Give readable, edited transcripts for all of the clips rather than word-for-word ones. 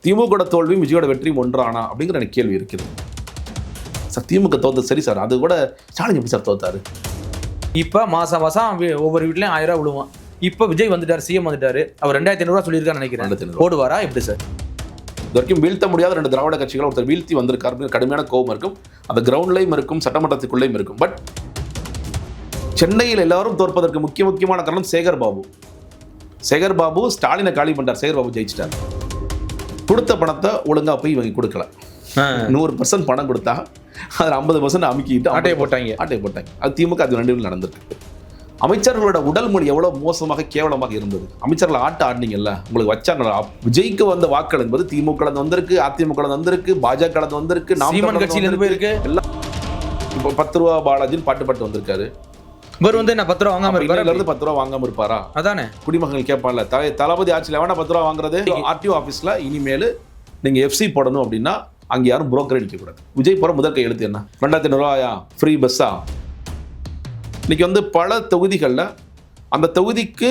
திமுக தோல்வியும் விஜயோட வெற்றியும் ஒன்றானா அப்படிங்கிற எனக்கு கேள்வி இருக்குது. சார் திமுக தோத்தது சரி சார், அது கூட ஸ்டாலின் எப்படி சார் தோத்தாரு? இப்போ மாதம் ஒவ்வொரு வீட்லையும் 1000 ரூபா விழுவான். இப்போ விஜய் வந்துட்டார், சிஎம் வந்துட்டாரு, அவர் 2500 சொல்லியிருக்கான்னு நினைக்கிறேன். போடுவாரா எப்படி சார்? இது வரைக்கும் வீழ்த்த முடியாத 2 திராவிட கட்சிகள் ஒருத்தர் வீழ்த்தி வந்திருக்காரு. கடுமையான கோபம் இருக்கும், அந்த கிரவுண்ட்லையும் இருக்கும், சட்டமன்றத்துக்குள்ளேயும் இருக்கும். பட் சென்னையில் எல்லாரும் தோற்பதற்கு முக்கியமான காரணம் சேகர் பாபு. சேகர் பாபு ஸ்டாலினை காலி பண்ணார், சேகர் பாபு ஜெயிச்சிட்டார். கொடுத்த பணத்தை ஒழுங்கா போய் இவங்க கொடுக்கல. 100% பணம் கொடுத்தா அதில் 50% அமுக்கிட்டு ஆட்டையை போட்டாங்க. அது திமுக அது 2 நடந்திருக்கு. அமைச்சர்களோட உடல் மொழி எவ்வளவு மோசமாக கேவலமாக இருந்தது. அமைச்சர்கள் ஆடினீங்கல்ல, உங்களுக்கு வச்சாங்க. விஜய்க்கு வந்த வாக்கள் என்பது திமுக வந்திருக்கு, அதிமுக வந்திருக்கு, பாஜக வந்திருக்கு, நாம் கட்சியில போயிருக்கு எல்லாம். இப்போ 10 ரூபா பாலாஜின்னு பாட்டு வந்திருக்காரு. இவர் வந்து நான் 10 ரூபா வாங்காம இருப்பாரு, 10 ரூபா வாங்காம இருப்பாரா? அதானே குடிமக்கள் கேட்பான்ல. தளபதி ஆட்சியில் வேணா 10 ரூபா வாங்குறது. ஆர்டிஓ ஆஃபீஸில் இனிமேல் நீங்க எஃப்சி போடணும் அப்படின்னா அங்கே யாரும் புரோக்கர் அடிக்கக்கூடாது. விஜய் போகிற முதல் கையெழுத்து என்ன? 2500 ரூபாயா ஃப்ரீ பஸ்ஸா? இன்னைக்கு வந்து பல தொகுதிகளில் அந்த தொகுதிக்கு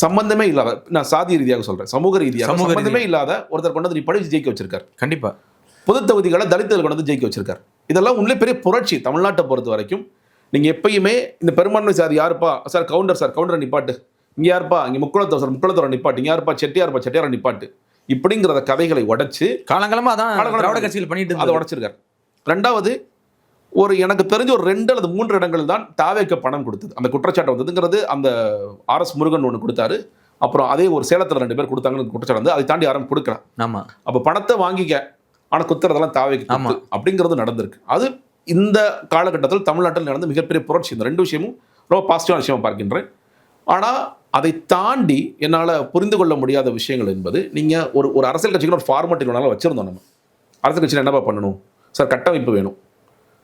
சம்பந்தமே இல்லாத, நான் சாதி ரீதியாக சொல்றேன், சமூக ரீதியாக சம்பந்தமே இல்லாத ஒருத்தர் கொண்டு வந்து நீ படிச்சு ஜெயிக்க வச்சிருக்காரு. கண்டிப்பா பொது தொகுதிகளை தலித்துகள் கொண்டு வந்து ஜெயிக்க வச்சிருக்காரு. இதெல்லாம் உண்மையிலே பெரிய புரட்சி. தமிழ்நாட்டை பொறுத்த வரைக்கும் நீங்க எப்பயுமே இந்த பெரும்பான்மை சார் யாருப்பா சார், கவுண்டரை நிப்பாட்டு, இங்க யாருப்பா, இங்க முக்குளத்தோரை நிப்பாட்டு, இங்க யாருப்பா செட்டியாரை நிப்பாட்டு, இப்படிங்கிறத கதைகளை உடைச்சு காலங்காலமா திராவிட கட்சிகள் பண்ணிட்டு அதை உடைச்சிருக்காரு. ரெண்டாவது, எனக்கு தெரிஞ்ச ஒரு 2 அல்லது 3 இடங்கள் தான் தாவேக்கு பணம் கொடுத்தது, அந்த குற்றச்சாட்டு வந்ததுங்கிறது. அந்த ஆர்எஸ் முருகன் ஒன்று கொடுத்தாரு, அப்புறம் அதே ஒரு சேலத்தில் 2 பேர் கொடுத்தாங்கன்னு குற்றச்சாட்டு வந்து, அதை தாண்டி யாரும் கொடுக்கலாம். ஆமா, அப்போ பணத்தை வாங்கிக்க, ஆனால் குத்துறதெல்லாம் தாவேக்கு அப்படிங்கிறது நடந்திருக்கு. அது இந்த காலகட்டத்தில் தமிழ்நாட்டில் நடந்த மிகப்பெரிய புரட்சி. இந்த 2 விஷயமும் ரொம்ப பாசிட்டிவான விஷயமா பார்க்கின்றேன். ஆனால் அதை தாண்டி என்னால் புரிந்து கொள்ள முடியாத விஷயங்கள் என்பது, நீங்கள் ஒரு அரசியல் கட்சிக்கு ஒரு ஃபார்மேட் வேணாலும் வச்சுருந்தோம். நம்ம அரசியல் கட்சியில் என்னப்பா பண்ணணும் சார்? கட்டமைப்பு வேணும்,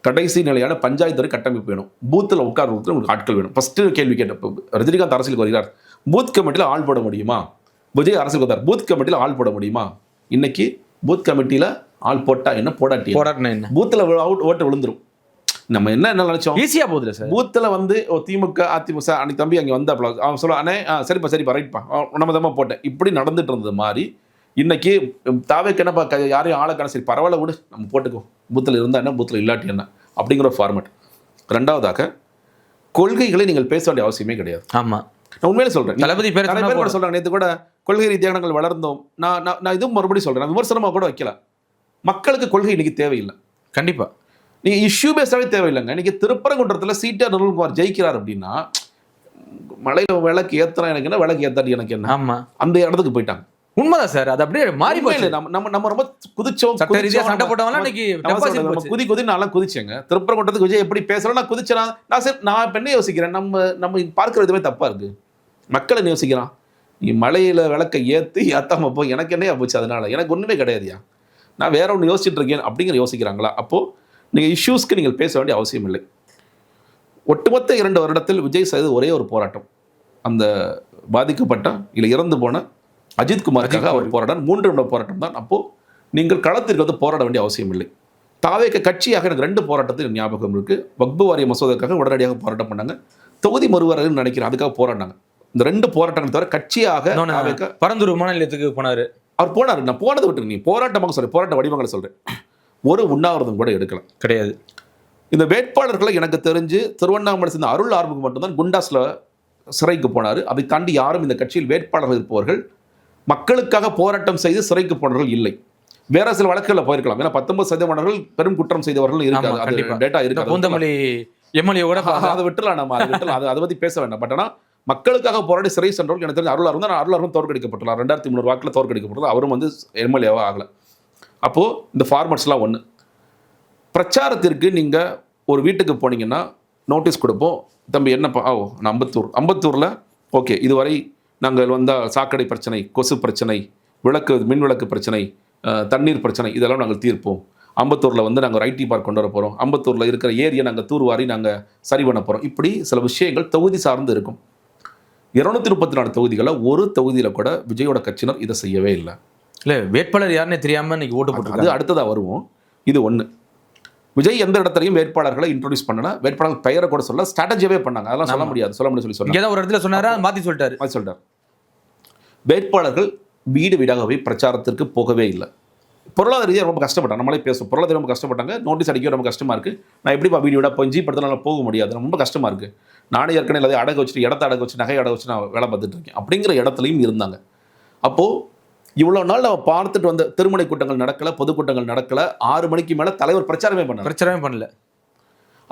கடைசி நிலையான பஞ்சாயத்து கட்டமைப்பு வேணும், பூத்தில் உட்கார்றதுக்கு உங்களுக்கு ஆட்கள் வேணும். ஃபஸ்ட்டு கேள்வி கேட்டப்போ ரஜினிகாந்த் அரசியலுக்கு வருகிறார், பூத் கமிட்டியில் ஆள் போட முடியுமா? விஜய் அரசியலுக்கு வந்தார், பூத் கமிட்டியில் ஆள் போட முடியுமா? இன்னைக்கு பூத் கமிட்டியில் ஆள் போட்டா என்ன, போடாட்டி என்ன, பூத்தில் ஓட்டு விழுந்துரும். நம்ம என்ன நினைச்சோம், ஈஸியா போகுது சார். பூத்தில் வந்து திமுக அதிமுக அன்னைக்கு தம்பி அங்கே வந்தாப்ல, அவன் சொல்ல அண்ணே சரிப்பா ரைட்ப்பா நம்ம தான் போட்டேன், இப்படி நடந்துட்டு இருந்தது மாதிரி இன்னைக்கு தாவேக்கு என்னப்பா யாரையும் ஆளுக்கான சரி பரவாயில்ல விடு, நம்ம போட்டுக்கோ, பூத்தில் இருந்தால் என்ன, பூத்தில் இல்லாட்டி என்ன, அப்படிங்கிற ஒரு ஃபார்மேட். ரெண்டாவதாக, கொள்கைகளை நீங்கள் பேச வேண்டிய அவசியமே கிடையாது. ஆமாம், நான் உண்மையிலே சொல்கிறேன். தளபதி பேர் கூட சொல்கிறாங்க, நேற்று கூட கொள்கை ரீதியாக நாங்கள் வளர்ந்தோம். நான் இதுவும் மறுபடியும் சொல்கிறேன், நான் விமர்சனமாக கூட வைக்கல. மக்களுக்கு கொள்கை இன்னைக்கு தேவையில்லை. கண்டிப்பாக நீங்கள் இஷ்யூ பேஸாகவே தேவையில்லைங்க. இன்னைக்கு திருப்பரங்குன்றத்தில் சீட்டாக நிர்மல்குமார் ஜெயிக்கிறார் அப்படின்னா, மலையில் விளக்கு ஏற்றுறா எனக்கு என்ன, விளக்கு ஏற்றாடி எனக்கு என்ன, ஆமாம், அந்த இடத்துக்கு போயிட்டாங்க. உண்மைதான் சார், அது அப்படியே மாறி போயில. நம்ம ரொம்ப குதிச்சோம், சண்டை போட்டவங்க குதி நான் குதிச்சேங்க. திருப்பரங்குன்றத்துக்கு விஜய் எப்படி பேசலாம், நான் குதிச்சேன். நான் பெண்ணை யோசிக்கிறேன், நம்ம பார்க்குற விதமே தப்பா இருக்கு. மக்கள் என்ன யோசிக்கிறான், நீ மலையில விளக்கை ஏத்தாம போய் எனக்கு என்னையா போச்சு, அதனால எனக்கு ஒண்ணுமே கிடையாதுயா, நான் வேற ஒன்று யோசிச்சுட்டு இருக்கேன் அப்படிங்கிற யோசிக்கிறாங்களா? அப்போ நீங்கள் இஷ்யூஸ்க்கு நீங்கள் பேச வேண்டிய அவசியம் இல்லை. ஒட்டுமொத்த 2 வருடத்தில் விஜய் செய்தது ஒரே ஒரு போராட்டம், அந்த பாதிக்கப்பட்ட இல்லை இறந்து போன அஜித்குமாருக்காக அவர் போராட்டம், 3 நிமிட போராட்டம் தான். அப்போது நீங்கள் களத்திற்கு வந்து போராட வேண்டிய அவசியம் இல்லை. தாவேக கட்சியாக எனக்கு 2 போராட்டத்தில் ஞாபகம் இருக்குது. வக்பு வாரிய மசோதாவுக்காக உடனடியாக போராட்டம் பண்ணாங்க, தொகுதி மறுவரைன்னு நினைக்கிறேன், அதுக்காக போராடினாங்க. இந்த 2 போராட்டங்கள் தவிர கட்சியாக பரந்தூர் விமான நிலையத்துக்கு போனார். அவர் போனார். நான் போனதை விட்டு நீ போராட்டமாக சொல்கிறேன், போராட்ட வடிவங்களை சொல்கிறேன். ஒரு உண்ணாவிரதம் கூட எடுக்கலாம் கிடையாது. இந்த வேட்பாளர்களை எனக்கு தெரிஞ்சு திருவண்ணாமலை சேர்ந்த அருள் ஆர்முகம் மட்டும்தான் குண்டாஸில் சிறைக்கு போனார். அதை தாண்டி யாரும் இந்த கட்சியில் வேட்பாளர்கள் இருப்பவர்கள் மக்களுக்காக போராட்டம் செய்து சிறைக்கு போனவர்கள் இல்லை. வேற சில வழக்குகளில் போயிருக்கலாம், ஏன்னா 19% பெரும் குற்றம் செய்தவர்கள் இருக்காது, டேட்டா இருக்கு. எம்எல்ஏ கூட அதை விட்டுலாம், நம்ம அதை பற்றி பேச வேண்டாம். பட் ஆனால் மக்களுக்காக போராடி சிறை சென்றவர்கள் எனக்கு தெரிஞ்ச அருளாரும் தோற்கடிக்கப்பட்டுள்ளார். 2300 வாக்கில் தோற்கடிக்கப்பட்டது, அவரும் வந்து எம்எல்ஏவாக ஆகலை. அப்போது இந்த ஃபார்மட்ஸ்லாம் ஒன்று. பிரச்சாரத்திற்கு நீங்கள் ஒரு வீட்டுக்கு போனீங்கன்னா நோட்டீஸ் கொடுப்போம், தம்பி என்னப்பா, நான் அம்பத்தூரில் ஓகே, இதுவரை நாங்கள் வந்தால் சாக்கடை பிரச்சனை, கொசு பிரச்சனை, மின் விளக்கு பிரச்சனை, தண்ணீர் பிரச்சனை, இதெல்லாம் நாங்கள் தீர்ப்போம். அம்பத்தூரில் வந்து நாங்கள் ஒரு ஐடி பார்க் கொண்டு வர போகிறோம், அம்பத்தூரில் இருக்கிற ஏரியை நாங்கள் தூர்வாரி நாங்கள் சரி பண்ண போகிறோம். இப்படி சில விஷயங்கள் தொகுதி சார்ந்து இருக்கும். 234 தொகுதிகளில் ஒரு தொகுதியில் கூட விஜயோட கட்சியினர் இதை செய்யவே இல்லை. இல்லை, வேட்பாளர் யாருன்னே தெரியாமல் இன்னைக்கு ஓட்டு போட்டு, அது அடுத்ததாக வருவோம். இது ஒன்று. விஜய் எந்த இடத்துலையும் வேட்பாளர்களை இன்ட்ரோடியூஸ் பண்ணல, வேட்பாளர் பெயரை கூட சொல்ல, ஸ்ட்ராட்டஜியாவே பண்ணாங்க. அதெல்லாம் சொல்ல முடியாது சொல்லி ஒரு இடத்துல சொன்னாரா, மாற்றி சொல்லிட்டார். வேட்பாளர்கள் வீடு வீடாக போய் பிரச்சாரத்திற்கு போகவே இல்லை. பொருளாதார ரீதியாக ரொம்ப கஷ்டப்பட்டாங்க. நம்மளே பேசுவோம், பொருளாதார ரொம்ப கஷ்டப்பட்டாங்க. நோட்டீஸ் அடிக்க ரொம்ப கஷ்டமாக இருக்குது. நான் எப்படிப்பா வீடியோட போய் ஜி படத்தில் போக முடியாது, ரொம்ப கஷ்டமாக இருக்குது. நானே ஏற்கனவே எல்லாத்தையும் அடகு வச்சுட்டு, இடத்த அடகு வச்சு, நகை அடகு வச்சு நான் வேலை பார்த்துட்டு இருக்கேன் அப்படிங்கிற இடத்துலையும் இருந்தாங்க. அப்போது இவ்வளோ நாள் நம்ம பார்த்துட்டு வந்த திருமண கூட்டங்கள் நடக்கலை, பொதுக்கூட்டங்கள் நடக்கலை. 6 மணிக்கு மேலே தலைவர் பிரச்சாரமே பண்ணல.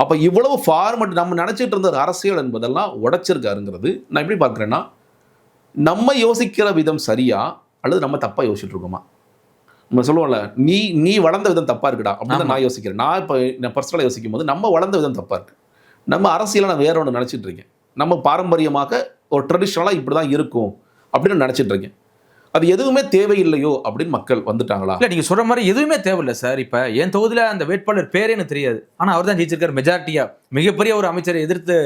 அப்போ இவ்வளவு ஃபார்மட் நம்ம நினச்சிட்டு இருந்த அரசியல் என்பதெல்லாம் உடைச்சிருக்காருங்கிறது நான் எப்படி பார்க்குறேன்னா, நம்ம யோசிக்கிற விதம் சரியா அல்லது நம்ம தப்பாக யோசிச்சுட்டு இருக்கோமா? நம்ம சொல்லுவோம்ல, நீ வளர்ந்த விதம் தப்பாக இருக்குடா அப்படின்னு நான் யோசிக்கிறேன். நான் பர்சனலாக யோசிக்கும் போது நம்ம வளர்ந்த விதம் தப்பாக இருக்குது. நம்ம அரசியலை நான் வேற ஒன்று நினச்சிட்டு இருக்கேன். நம்ம பாரம்பரியமாக ஒரு ட்ரெடிஷ்னலாக இப்படி தான் இருக்கும் அப்படின்னு நினச்சிட்டு இருக்கேன். அது எதுவுமே தேவையில்லையோ அப்படின்னு மக்கள் வந்துட்டாங்களா? இல்லை, நீங்கள் சொல்கிற மாதிரி எதுவுமே தேவையில்லை சார். இப்போ என் தொகுதியில் அந்த வேட்பாளர் பேரே எனக்கு தெரியாது, ஆனால் அவர் தான் ஜெயிச்சிருக்காரு. மெஜாரிட்டியாக மிகப்பெரிய ஒரு அமைச்சரை எதிர்த்து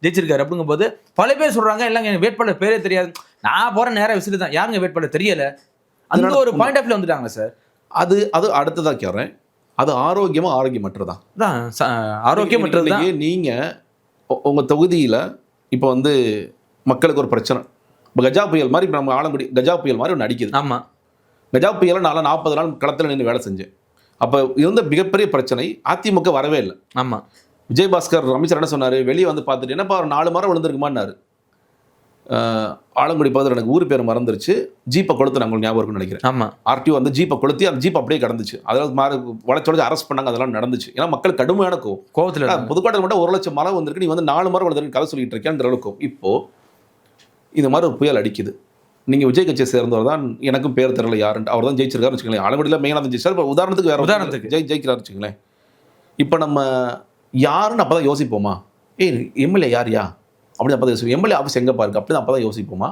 ஜெயிச்சிருக்காரு. அப்படிங்கும்போது பல பேர் சொல்கிறாங்க, இல்லைங்க எனக்கு வேட்பாளர் பேரே தெரியாது, நான் போகிற நேரம் விசிட்டு தான், யாருங்க வேட்பாளர் தெரியலை, அந்த ஒரு பாயிண்ட் ஆஃப் வியூ வந்துட்டாங்க சார். அது அடுத்ததாக கேட்குறேன். அது ஆரோக்கியமற்றதா? ஆரோக்கியமற்றது. நீங்கள் உங்கள் தொகுதியில் இப்போ வந்து மக்களுக்கு ஒரு பிரச்சனை, இப்போ கஜா புயல் மாதிரி, இப்போ நம்ம ஆலங்குடி கஜா புயல் மாதிரி ஒன்று அடிக்குது. ஆமாம், கஜா புயலை நான் 40 நாள் களத்தில் நின்று வேலை செஞ்சேன். அப்போ இருந்த மிகப்பெரிய பிரச்சனை அதிமுக வரவே இல்லை. ஆமாம், விஜயபாஸ்கர் அமைச்சர் என்ன சொன்னார், வெளியே வந்து பார்த்துட்டு என்னப்பா ஒரு 4 மரம் விழுந்திருக்குமான்னாரு. ஆலங்குடி பகுதியில் எனக்கு ஊர் பேர் மறந்துருச்சு, ஜீப்பை கொளுத்து நாங்கள் ஞாபகம் இருக்குன்னு நினைக்கிறேன். ஆமாம், ஆர்டிஓ வந்து ஜீப்பை கொளுத்தி அந்த ஜீப் அப்படியே கடந்துச்சு. அதாவது வளச்சொலச்சு அரெஸ்ட் பண்ணாங்க, அதெல்லாம் நடந்துச்சு. ஏன்னா மக்கள் கடுமையான கோவத்தில் புதுக்கோட்டையில் மட்டும் 1 லட்சம் மரம் வந்திருக்கு, நீ வந்து 4 மரம் விழுந்திருக்கு கதை சொல்லிட்டு இருக்கேங்கிற அளவுக்கு. இப்போது இந்த மாதிரி ஒரு புயல் அடிக்குது. நீங்கள் விஜய் கட்சியை சேர்ந்தவர் தான், எனக்கும் பேர் தெரியல யாருன்ட்டு, அவர் தான் ஜெயிச்சிருக்காருன்னு வச்சுக்கோங்களேன். ஆலங்குடியில் மெயினாக தான் ஜெயிச்சார். இப்போ உதாரணத்துக்கு ஜெயிக்கிறாருன்னு வச்சுக்கோங்களேன். இப்போ நம்ம யாருன்னு அப்போ தான் யோசிப்போமா? எம்எல்ஏ யாரியா அப்படின்னு அப்போ தான் யோசிப்போம். எம்எல்ஏ ஆஃபீஸ் எங்கே பாருக்கு அப்படின்னு அப்போ தான் யோசிப்போமா?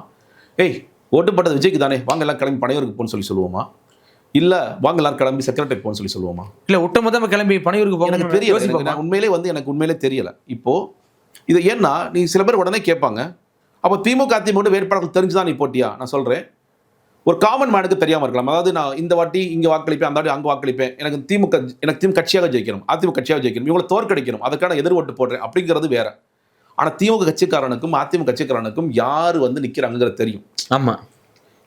ஓட்டுப்பட்டது விஜய்க்கு தானே, வாங்க எல்லாம் கிளம்பி பனையூருக்கு போன்னு சொல்லுவோமா? இல்லை வாங்க எல்லாரும் கிளம்பி செக்ரட்டரி போன்னு சொல்லுவோமா? இல்லை ஒட்டுமொத்தமாக கிளம்பி பனையூருக்கு போக எனக்கு தெரியல. எனக்கு உண்மையிலே தெரியலை. இப்போது இது ஏன்னா நீ சில பேர் உடனே கேட்பாங்க, அப்போ அதிமுக வேட்பாளர்கள் தெரிஞ்சுதான் நீ போட்டியா? நான் சொல்கிறேன், ஒரு காமன் மேனுக்கு தெரியாமல் இருக்கலாம். அதாவது நான் இந்த வாட்டி இங்கே வாக்களிப்பேன், அந்த வாட்டி அங்கே வாக்களிப்பேன், எனக்கு திமுக கட்சியாக ஜெயிக்கணும், அதிமுக கட்சியாக ஜெயிக்கணும், இவங்களை தோற்கடிக்கணும், அதுக்கான எதிர் ஓட்டு போடுறேன் அப்படிங்கிறது வேற. ஆனால் திமுக கட்சிக்காரனுக்கும் அதிமுக கட்சிக்காரனுக்கும் யார் வந்து நிற்கிறாங்கிறது தெரியும். ஆமாம்,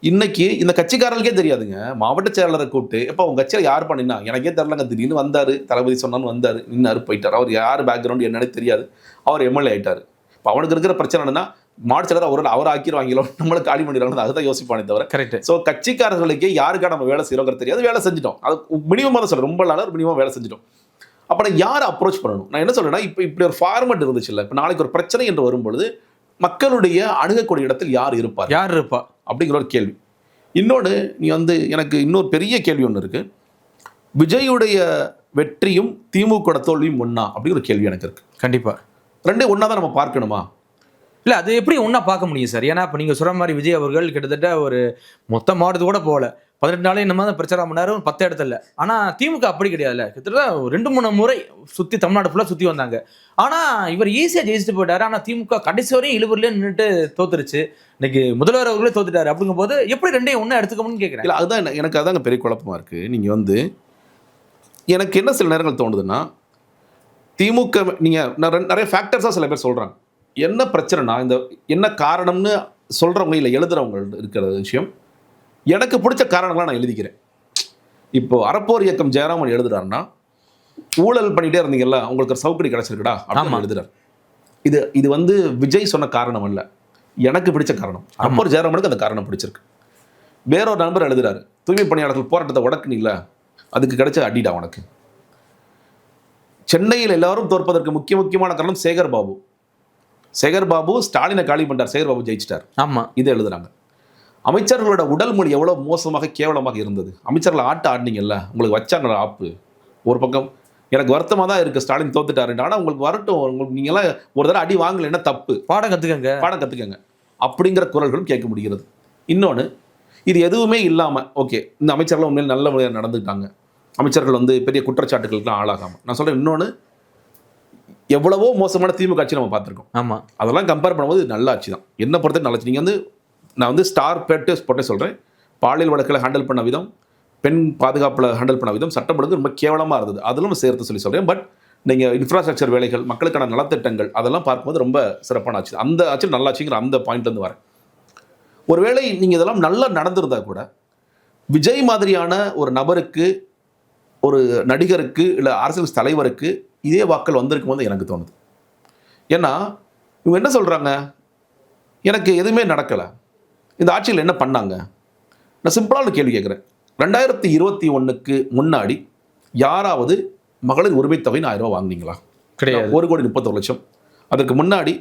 இன்னைக்கு இந்த கட்சிக்காரர்களுக்கே தெரியாதுங்க. மாவட்ட செயலாளரை கூப்பிட்டு, எப்போ உங்கள் கட்சியில் யார் பண்ணினா எனக்கே தெரிலங்க, திடீர்னு வந்தார், தளபதி சொன்னான்னு வந்தார், நின்னாரு போயிட்டார், அவர் யார் பேக்ரவுண்ட் என்னன்னு தெரியாது, அவர் எம்எல்ஏ ஆயிட்டார். இப்போ அவனுக்கு இருக்கிற பிரச்சனை என்னன்னா, மாவட்ட செயலர் அவர் ஆக்கிடுவாங்களோ, நம்மளை காலி பண்ணிடுறாங்க, அதுதான் யோசிப்பானே தவிர. கரெக்ட். ஸோ கட்சிக்காரர்களுக்கே யாருக்கா நம்ம வேலை செய்கிறோங்கிறது தெரியாது, வேலை செஞ்சிட்டோம். அது மினிமமாக தான் சொல்கிறேன், ரொம்ப நாளாக மினிமம் வேலை செஞ்சிட்டோம். அப்போ நான் யாரை அப்ரோச் பண்ணணும்? நான் என்ன சொல்றேன்னா, இப்போ இப்படி ஒரு ஃபார்மட் இருந்துச்சு இல்லை, இப்போ நாளைக்கு ஒரு பிரச்சனை என்று வரும்பொழுது மக்களுடைய அணுகக்கூடிய இடத்தில் யார் இருப்பா அப்படிங்கிற ஒரு கேள்வி. இன்னொன்று, நீ வந்து எனக்கு இன்னொரு பெரிய கேள்வி ஒன்று இருக்கு, விஜயுடைய வெற்றியும் திமுக தோல்வியும் ஒன்னா அப்படிங்கிற கேள்வி எனக்கு இருக்கு. கண்டிப்பா ரெண்டே ஒன்னா தான் நம்ம பார்க்கணுமா? இல்லை, அது எப்படி ஒன்றா பார்க்க முடியும் சார்? ஏன்னா இப்போ நீங்கள் சொல்கிற மாதிரி விஜய் அவர்கள் கிட்டத்தட்ட ஒரு மொத்த மாவட்டத்து கூட போகல, 18 நாளே இந்த மாதிரி பிரச்சாரம் பண்ணாரு, 10 இடத்துல. ஆனால் திமுக அப்படி கிடையாதுல்ல, கிட்டத்தட்ட 2-3 முறை சுற்றி தமிழ்நாடு ஃபுல்லாக சுற்றி வந்தாங்க. ஆனால் இவர் ஈஸியாக ஜெயிச்சுட்டு போயிட்டாரு. ஆனால் திமுக கடைசி வரையும் இழுவரிலே நின்றுட்டு தோத்துருச்சு. இன்னைக்கு முதல்வர் அவர்களே தோத்துட்டாரு. அப்படிங்கும்போது எப்படி ரெண்டையும் ஒன்றா எடுத்துக்கணும்னு கேட்குறேன். இல்லை, அதுதான் எனக்கு அதாங்க பெரிய குழப்பமாக இருக்குது. நீங்கள் வந்து எனக்கு என்ன சில நேரங்கள் தோணுதுன்னா, திமுக நீங்கள் நிறைய ஃபேக்டர்ஸாக சில பேர் சொல்கிறாங்க. என்ன பிரச்சனைனா, இந்த என்ன காரணம்னு சொல்கிறவங்க இல்லை எழுதுகிறவங்க இருக்கிற விஷயம், எனக்கு பிடிச்ச காரணங்களாக நான் எழுதிக்கிறேன். இப்போது அறப்போர் இயக்கம் ஜெயராமன் எழுதுறாருன்னா, ஊழல் பண்ணிகிட்டே இருந்தீங்கல்ல, உங்களுக்கு ஒரு சவுக்கடி கிடச்சிருக்குடா அப்படின்னு எழுதுறாரு. இது வந்து விஜய் சொன்ன காரணம் அல்ல, எனக்கு பிடிச்ச காரணம். அறப்போர் ஜெயராமனுக்கு அந்த காரணம் பிடிச்சிருக்கு. வேறொரு நண்பர் எழுதுறாரு, தூய்மை பணியாளர்கள் போராட்டத்தை உடக்குனீங்களா, அதுக்கு கிடைச்ச அடிடா உனக்கு. சென்னையில் எல்லாரும் தோற்பதற்கு முக்கியமான காரணம் சேகர் பாபு ஸ்டாலினை காலி பண்ணார், சேகர் பாபு ஜெயிச்சிட்டார். ஆமாம், இதை எழுதுறாங்க. அமைச்சர்களோட உடல் மொழி எவ்வளோ மோசமாக கேவலமாக இருந்தது. அமைச்சர்கள் ஆடினீங்கல்ல, உங்களுக்கு வச்சாங்க ஆப்பு. ஒரு பக்கம் எனக்கு வருத்தமாக தான் இருக்குது, ஸ்டாலின் தோத்துட்டாரு. ஆனால் உங்களுக்கு வரட்டும், உங்களுக்கு நீங்கள்லாம் ஒரு தடவை அடி வாங்கலைன்னா தப்பு, பாடம் கற்றுக்கங்க அப்படிங்கிற குரல்களும் கேட்க முடிகிறது. இன்னொன்று, இது எதுவுமே இல்லாமல் ஓகே, இந்த அமைச்சர்கள் உண்மையில் நல்ல முறையாக நடந்துட்டாங்க, அமைச்சர்கள் வந்து பெரிய குற்றச்சாட்டுகளுக்குலாம் ஆளாகாமல். நான் சொல்கிறேன், இன்னொன்று, எவ்வளவோ மோசமான திமுக ஆட்சி நம்ம பார்த்துருக்கோம். ஆமாம், அதெல்லாம் கம்பேர் பண்ணும்போது நல்ல ஆட்சி தான். என்ன பொறுத்த நல்ல ஆட்சி. நீங்கள் வந்து நான் வந்து ஸ்டார் போட்டே சொல்கிறேன், பாலியல் வழக்கில் ஹேண்டில் பண்ண விதம், பெண் பாதுகாப்பில் ஹேண்டில் பண்ண விதம், சட்டம் ஒழுங்கு ரொம்ப கேவலமாக இருந்தது, அதெல்லாம் சேர்த்து சொல்கிறேன். பட் நீங்கள் இன்ஃப்ராஸ்ட்ரக்சர் வேலைகள், மக்களுக்கான நலத்திட்டங்கள், அதெல்லாம் பார்க்கும்போது ரொம்ப சிறப்பான ஆட்சி. அந்த ஆட்சி நல்ல ஆட்சிங்கிற அந்த பாயிண்ட்லேருந்து வரேன். ஒருவேளை நீங்கள் இதெல்லாம் நல்லா நடந்திருந்தால் கூட விஜய் மாதிரியான ஒரு நபருக்கு, ஒரு நடிகருக்கு, இல்லை அரசியல் தலைவருக்கு இதே வாக்கள் வந்திருக்கும் போது எனக்கு தோணுது. ஏன்னா இவங்க என்ன சொல்கிறாங்க, எனக்கு எதுவுமே நடக்கலை, இந்த ஆட்சியில் என்ன பண்ணாங்க? நான் சிம்பிளான கேள்வி கேட்குறேன். 2021க்கு முன்னாடி யாராவது மகளிர் உரிமை தொகைன்னு 1000 ரூபா வாங்குனீங்களா? கிடையாது. 1,31,00,000. அதற்கு முன்னாடி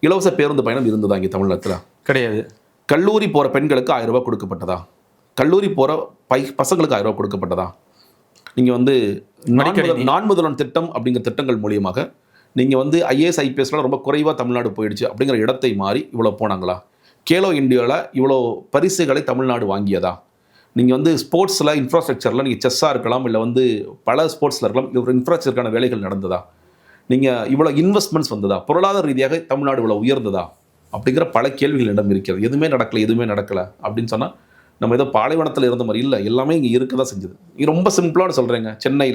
இலவச பேருந்து பயணம் இருந்ததா இங்கே தமிழ்நாட்டில்? கிடையாது. கல்லூரி போகிற பெண்களுக்கு 1000 ரூபா கொடுக்கப்பட்டதா? கல்லூரி போகிற பசங்களுக்கு 1000 ரூபா கொடுக்கப்பட்டதா? நீங்கள் வந்து நான் முதல்வன் திட்டம் அப்படிங்கிற திட்டங்கள் மூலியமாக நீங்கள் வந்து ஐஏஎஸ் ஐபிஎஸ்லாம் ரொம்ப குறைவாக தமிழ்நாடு போயிடுச்சு அப்படிங்கிற இடத்தை மாறி இவ்வளோ போனாங்களா? கேலோ இந்தியாவில் இவ்வளோ பரிசுகளை தமிழ்நாடு வாங்கியதா? நீங்கள் வந்து ஸ்போர்ட்ஸில் இன்ஃப்ராஸ்ட்ரக்சரில் நீங்கள் செஸ்ஸாக இருக்கலாம், இல்லை வந்து பல ஸ்போர்ட்ஸில் இருக்கலாம், இவ்வளோ இன்ஃப்ராஸ்ட்ரக்சருக்கான வேலைகள் நடந்ததா? நீங்கள் இவ்வளோ இன்வெஸ்ட்மெண்ட்ஸ் வந்ததா? பொருளாதார ரீதியாக தமிழ்நாடு இவ்வளோ உயர்ந்ததா? அப்படிங்கிற பல கேள்விகள் இடம் இருக்கிறது. எதுவுமே நடக்கலை அப்படின்னு சொன்னால் நம்ம ஏதோ பாலைவனத்தில் இருந்த மாதிரி இல்லை, எல்லாமே இங்கே இருக்க தான் செஞ்சது. இது ரொம்ப சிம்பிளான சொல்கிறேங்க. சென்னை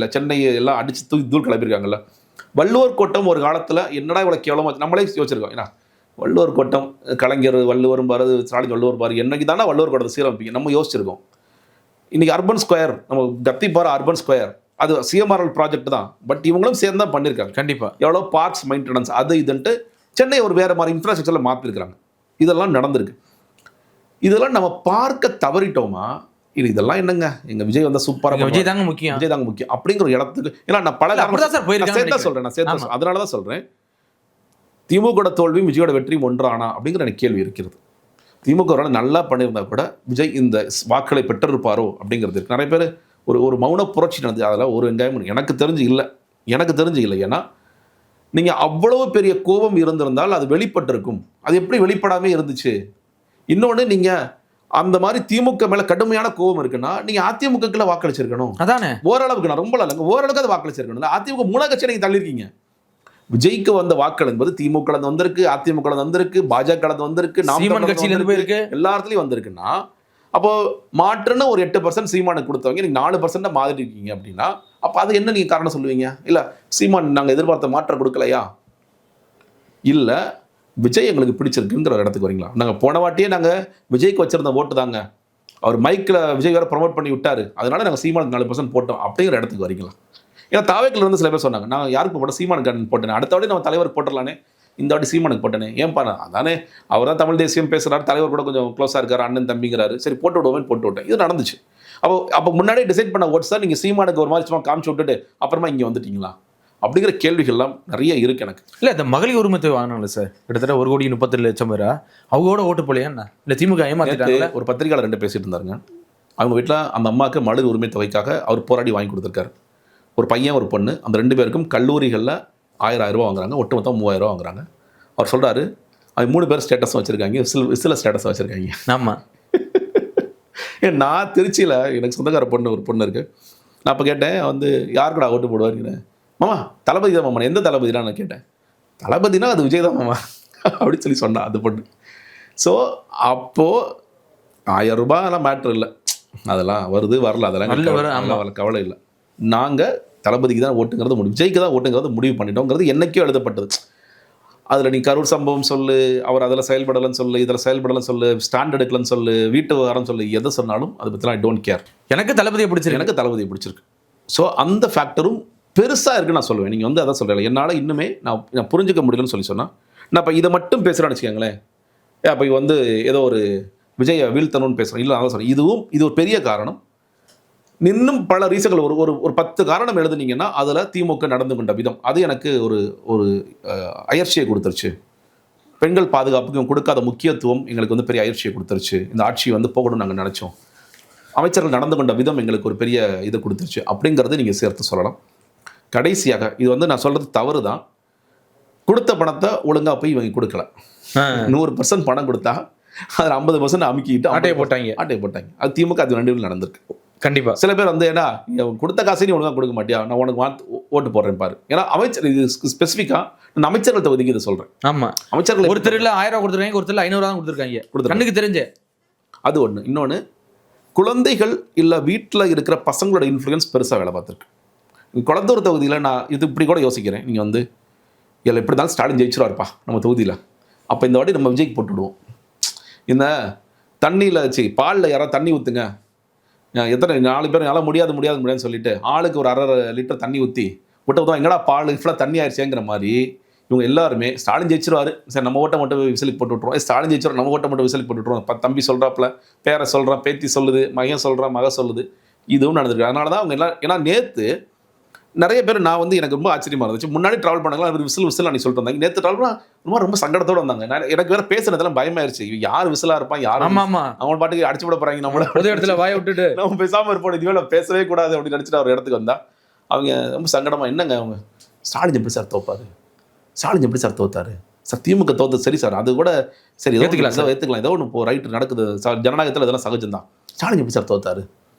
எல்லாம் அடித்து தூள் கிளப்பியிருக்காங்கல்ல. வள்ளுவர் கோட்டம் ஒரு காலத்தில் என்னடா இவ்வளோ கேவலமாக நம்மளே யோசிச்சிருக்கோம். ஏன்னா வள்ளுவர் கோட்டம், கலைஞர் வள்ளுவரும் பாரு, ஸ்டாலின் வள்ளுவர் பாரு, என்னைக்கு தானே வள்ளுவர் கோட்டத்தை சீரமைப்பீங்க நம்ம யோசிச்சிருக்கோம். இன்றைக்கி அர்பன் ஸ்கொயர், நம்ம கத்திப்பாறை அர்பன் ஸ்கொயர், அது சிஎம்ஆர்எல் ப்ராஜெக்ட் தான். பட் இவங்களும் சேர்ந்து தான் பண்ணியிருக்காங்க. கண்டிப்பாக எவ்வளோ பார்க்ஸ் மெயின்டெனன்ஸ் அது இதுன்ட்டு சென்னை ஒரு வேறு மாதிரி இன்ஃப்ராஸ்ட்ரக்சரில் மாற்றிருக்கிறாங்க. இதெல்லாம் நடந்திருக்கு. இதெல்லாம் நம்ம பார்க்க தவறிட்டோமா? இதெல்லாம் என்னங்க, எங்க விஜய் வந்தா சூப்பராக, விஜய் தாங்க முக்கியம் அப்படிங்கிற ஒரு இடத்துக்கு. ஏன்னா நான் பல சேர்த்தா சொல்றேன், அதனால தான் சொல்றேன். திமுக தோல்வியும் விஜயோட வெற்றியும் ஒன்றானா அப்படிங்கிற எனக்கு கேள்வி இருக்கிறது. திமுக நல்லா பண்ணியிருந்தா கூட விஜய் இந்த வாக்களை பெற்றிருப்பாரோ அப்படிங்கிறது இருக்கு. நிறைய பேர் ஒரு மௌன புரட்சி நடந்தது, அதில் ஒரு வெங்காயம் எனக்கு தெரிஞ்சு இல்லை. ஏன்னா நீங்கள் அவ்வளவு பெரிய கோபம் இருந்திருந்தால் அது வெளிப்பட்டிருக்கும். அது எப்படி வெளிப்படாமே இருந்துச்சு? இன்னொன்று, நீங்கள் அந்த மாதிரி திமுக மேலே கடுமையான கோபம் இருக்குன்னா நீங்கள் அதிமுகக்குள்ள வாக்களிச்சிருக்கணும். அதானே, ஓரளவுக்கு, நான் ரொம்ப இல்லைங்க, ஓரளவுக்கு அது வாக்களிச்சிருக்கணும். அதிமுக 3 கட்சி நீங்கள் தள்ளியிருக்கீங்க. விஜய்க்கு வந்த வாக்கள் என்பது திமுக வந்திருக்கு, அதிமுக வந்திருக்கு, பாஜக வந்திருக்கு, நாம் கட்சியிலிருந்து போயிருக்கு, எல்லா இடத்துலையும் வந்திருக்குன்னா அப்போ மாற்றுன்னு ஒரு 8% சீமானுக்கு கொடுத்தவங்க நீங்கள் 4% மாதிரி இருக்கீங்க அப்படின்னா அப்போ அது என்ன நீங்கள் காரணம் சொல்லுவீங்க? இல்லை சீமான் நாங்கள் எதிர்பார்த்த மாற்றம் கொடுக்கலையா? இல்லை விஜய் எங்களுக்கு பிடிச்சிருக்குங்கிற ஒரு இடத்துக்கு வரீங்களா? நாங்கள் போன வாட்டியே நாங்கள் விஜய்க்கு வச்சிருந்த ஓட்டு தாங்க, அவர் மைக்கில் விஜய் வேறு ப்ரொமோட் பண்ணி விட்டார், அதனால நாங்கள் சீமானுக்கு 4% போட்டோம் அப்படிங்கிற இடத்துக்கு வரீங்களா? ஏன்னா தாவேக்கில் இருந்து சில பேர் சொன்னாங்க, நான் யாருக்கு போட்டேன், சீமானுக்கு போட்டேன், அடுத்த வாட்டி நம்ம தலைவர் போட்டுடலானே, இந்த வாட்டி சீமானுக்கு போட்டேனே. ஏன்பா? அதானே அவர் தான் தமிழ் தேசியம் பேசுகிறார், தலைவர் கூட கொஞ்சம் க்ளோஸாக இருக்கார், அண்ணன் தம்பிங்கிறாரு, சரி போட்டு விடுவோமே போட்டு விட்டேன். இது நடந்துச்சு. அப்போ முன்னாடியே டிசைட் பண்ண ஓட்ஸ் தான் நீங்கள் சீமானுக்கு ஒரு மாதிரி சும்மா காமிச்சு விட்டுட்டு அப்புறமா இங்கே வந்துட்டீங்களா அப்படிங்கிற கேள்விகள்லாம் நிறைய இருக்குது எனக்கு. இல்லை, இந்த மகளிர் உரிமத்தை வாங்கினாங்களே சார், கிட்டத்தட்ட 1,37,00,000 பேரா, அவங்களோட ஓட்டு போலையா என்ன? இல்லை திமுக ஏமாத்திட்டாங்க. ஒரு பத்திரிகையாளர் 2 பேசிட்டு இருந்தாருங்க. அவங்க வீட்டில் அந்த அம்மாவுக்கு மகளிர் உரிமை தொகைக்காக அவர் போராடி வாங்கி கொடுத்துருக்காரு. ஒரு பையன் ஒரு பொண்ணு, அந்த 2 பேருக்கும் கல்லூரிகளில் 1000 ரூபா வாங்குறாங்க, ஒட்டுமொத்தம் 3000 ரூபா வாங்குறாங்க. அவர் சொல்கிறாரு, அவங்க 3 பேர் ஸ்டேட்டஸும் வச்சுருக்காங்க, விசில ஸ்டேட்டஸ் வச்சுருக்காங்க. ஆமாம். நான் திருச்சியில் எனக்கு சொந்தக்கார ஒரு பொண்ணு இருக்குது. நான் அப்போ கேட்டேன், வந்து யாருக்குடா ஓட்டு போடுவாருங்கிறேன். மாமா தளபதி தான் மாமா. எந்த தளபதினா நான் கேட்டேன். தளபதினா அது விஜய் தான் மாமா அப்படின்னு சொல்லி சொன்னான் அந்த பொண்ணு. ஸோ அப்போது 1000 ரூபாயெல்லாம் மேட்ரு இல்லை, அதெல்லாம் வருது வரல, அதெல்லாம் கவலை இல்லை. நாங்கள் தளபதிக்கு தான் ஓட்டுங்கிறது விஜய்க்கு தான் ஓட்டுங்கிறது முடிவு பண்ணிட்டோங்கிறது என்னைக்கோ எழுதப்பட்டது. அதில் நீ கரூர் சம்பவம் சொல்லு, அவர் அதில் செயல்படலன்னு சொல்லு, இதில் செயல்படலன்னு சொல்லு, ஸ்டாண்ட் எடுக்கலன்னு சொல்லு, வீட்டு விவகாரம் சொல்லு, எதை சொன்னாலும் அதை பற்றிலாம் ஐ டோன்ட் கேர். எனக்கு தளபதியை பிடிச்சிருக்கு. ஸோ அந்த ஃபேக்டரும் பெருசாக இருக்குன்னு நான் சொல்லுவேன். நீங்கள் வந்து அதான் சொல்கிறேன், என்னால் இன்னுமே நான் புரிஞ்சிக்க முடியலன்னு சொல்லி சொன்னால் நான் இப்போ இதை மட்டும் பேசுகிறேன்னு வச்சுக்கோங்களேன். அப்போ வந்து ஏதோ ஒரு விஜயை வீழ்த்தணும்னு பேசுகிறேன். இல்லை, அதான் சொல்கிறேன், இது ஒரு பெரிய காரணம். இன்னும் பல ரீசன்கள், ஒரு 10 காரணம் எழுதுனீங்கன்னா அதில் திமுக நடந்து கொண்ட விதம் அது எனக்கு ஒரு அயற்சியை கொடுத்துருச்சு. பெண்கள் பாதுகாப்புக்கு கொடுக்காத முக்கியத்துவம் எங்களுக்கு வந்து பெரிய அயற்சியை கொடுத்துருச்சு. இந்த ஆட்சி வந்து போகணும்னு நாங்கள் நினச்சோம். அமைச்சர்கள் நடந்து கொண்ட விதம் எங்களுக்கு ஒரு பெரிய இதை கொடுத்துருச்சு அப்படிங்கிறது நீங்கள் சேர்த்து சொல்லலாம். கடைசியாக இது வந்து நான் சொல்கிறது தவறு தான். கொடுத்த பணத்தை ஒழுங்காக போய் இவங்க கொடுக்கல. 100% பணம் கொடுத்தா அதில் 50% அமுக்கிட்டு ஆட்டையை போட்டாங்க. அது திமுக அது 2 நடந்திருக்கு. கண்டிப்பாக சில பேர் வந்து ஏன்னா கொடுத்த காசை நீ ஒழுங்காக கொடுக்க மாட்டியா, நான் உனக்கு ஓட்டு போடுறேன் பாரு. ஏன்னா அமைச்சர் இது ஸ்பெசிஃபிக்காக நான் அமைச்சர்கள் தொகுதிக்கு இதை சொல்கிறேன். ஆமாம், அமைச்சர்கள் ஒருத்தர் 1000 ரூபா கொடுத்துருக்காங்க, ஒருத்தர் 500 தான் கொடுத்துருக்காங்க, கண்ணுக்கு தெரிஞ்ச அது ஒன்று. இன்னொன்று, குழந்தைகள் இல்லை வீட்டில் இருக்கிற பசங்களோட இன்ஃப்ளூயன்ஸ் பெருசாக வேலை பார்த்துருக்கு. குளத்தூர் தொகுதியில் நான் இது இப்படி கூட யோசிக்கிறேன். நீங்கள் வந்து இல்லை எப்படி இருந்தாலும் ஸ்டாலின் ஜெயிச்சிருவாருப்பா நம்ம தொகுதியில், அப்போ இந்த வாட்டி நம்ம விஜய்க்கு போட்டுவிடுவோம். இந்த தண்ணியில் பாலில் யாராவது தண்ணி ஊற்றுங்க, எத்தனை 4 பேர் என்னால் முடியாதுன்னு சொல்லிட்டு ஆளுக்கு ஒரு 1.5 லிட்டர் தண்ணி ஊற்றி விட்டு எங்கடா பால் ஃபுல்லாக தண்ணி ஆயிடுச்சேங்கிற மாதிரி இவங்க எல்லாருமே ஸ்டாலின் ஜெயிச்சிருவாரு, சரி நம்ம ஓட்டை மட்டும் விசிலுக்கு போட்டு விட்ருவோம், ஸ்டாலின் ஜெயிச்சிரும் நம்ம ஓட்டை மட்டும் விசிலுக்கு போட்டு விட்ருவோம், தம்பி சொல்கிறாப்புல, பேரை சொல்கிறான், பேத்தி சொல்லுது, மகன் சொல்கிறான், மக சொல்லுது, இதுவும் நடந்திருக்கு. அதனால தான் அவங்க எல்லாம், ஏன்னா நேற்று நிறைய பேர் நான் வந்து எனக்கு ரொம்ப ஆச்சரியமாக இருந்துச்சு, முன்னாடி ட்ராவல் பண்ணாங்களா அவர் விசில் அன்னைக்கு சொல்லிட்டு வந்தாங்க, நேற்று ட்ராவல் பண்ணால் ரொம்ப சங்கடத்தோடு வந்தாங்க. எனக்கு வேறு பேசுனதெல்லாம் பயமாயிருச்சு, யார் விசிலாக இருப்பான், யார் அவங்க பாட்டுக்கு அடிச்சு விட போகிறாங்க, நம்மள பொது இடத்துல வாய விட்டுட்டு நம்ம பேசாமல் இருப்போம், இதுவே பேசவே கூடாது அப்படின்னு நினச்சிட்டு அவர் இடத்துக்கு வந்தால் அவங்க ரொம்ப சங்கடமாக, என்னங்க அவங்க ஸ்டாலின் எப்படி சார் தோப்பாரு, ஸ்டாலின் எப்படி சார் தோத்தாரு சார், திமுக தோத்து சரி சார், அது கூட சரி ஏற்றுக்கலாம், ஏதோ ஒன்று இப்போ ரைட்டு நடக்குது சார், ஜனநாயகத்தில் இதெல்லாம் சகஜம்தான், ஸ்டாலின் எப்படி சார் தோத்தாரு